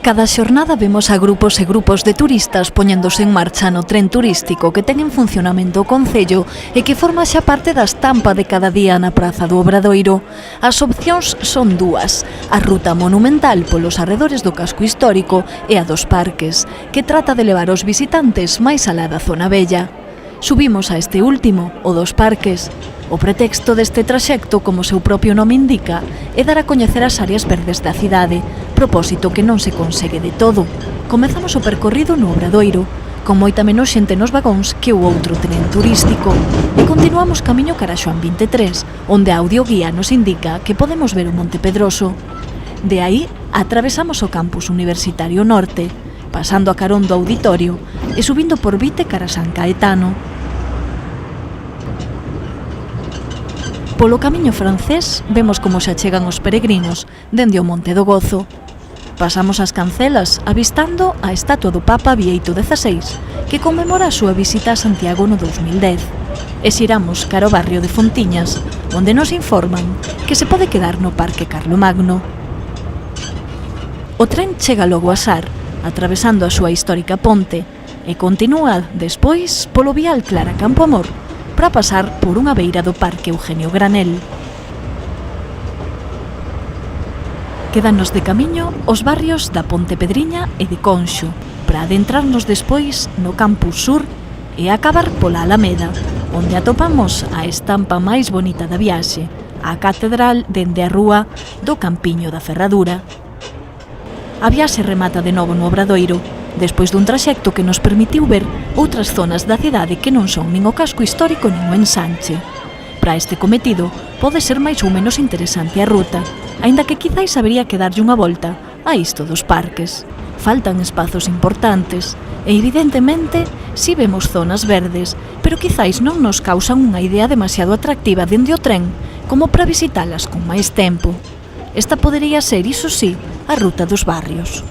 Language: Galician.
Cada xornada vemos a grupos e grupos de turistas poñéndose en marcha no tren turístico que ten en funcionamento o Concello e que forma xa parte da estampa de cada día na Praza do Obradoiro. As opcións son dúas: a ruta monumental polos arredores do casco histórico e a dos parques, que trata de levar os visitantes máis alá da zona vella. Subimos a este último, o dos parques. O pretexto deste traxecto, como o seu propio nome indica, é dar a coñecer as áreas verdes da cidade, propósito que non se consegue de todo. Comezamos o percorrido no Obradoiro, con moita menos xente nos vagóns que o outro tren turístico, e continuamos camiño cara a Xoán 23, onde a audioguía nos indica que podemos ver o Monte Pedroso. De aí, atravesamos o campus universitario norte, pasando a carón do auditorio e subindo por Vite cara a San Caetano. Polo camiño francés vemos como se achegan os peregrinos dende o Monte do Gozo. Pasamos as Cancelas avistando a estatua do Papa Bieito XVI, que conmemora a súa visita a Santiago no 2010. E xiramos cara ao barrio de Fontiñas, onde nos informan que se pode quedar no Parque Carlomagno. O tren chega logo a Sar, atravesando a súa histórica ponte, e continúa despois polo vial Clara Campoamor, para pasar por unha beira do Parque Eugenio Granel. Quédanos de camiño os barrios da Pontepedriña e de Conxo, para adentrarnos despois no Campus Sur e acabar pola Alameda, onde atopamos a estampa máis bonita da viaxe, a catedral dende a rúa do Campiño da Ferradura. A viaxe remata de novo no Obradoiro, despois dun traxecto que nos permitiu ver outras zonas da cidade que non son nin o casco histórico nin o ensanche. Para este cometido, pode ser máis ou menos interesante a ruta, aínda que quizáis habería que darlle unha volta a isto dos parques. Faltan espazos importantes e, evidentemente, si vemos zonas verdes, pero quizáis non nos causan unha idea demasiado atractiva dende o tren como para visitalas con máis tempo. Esta podería ser, iso sí, a ruta dos barrios.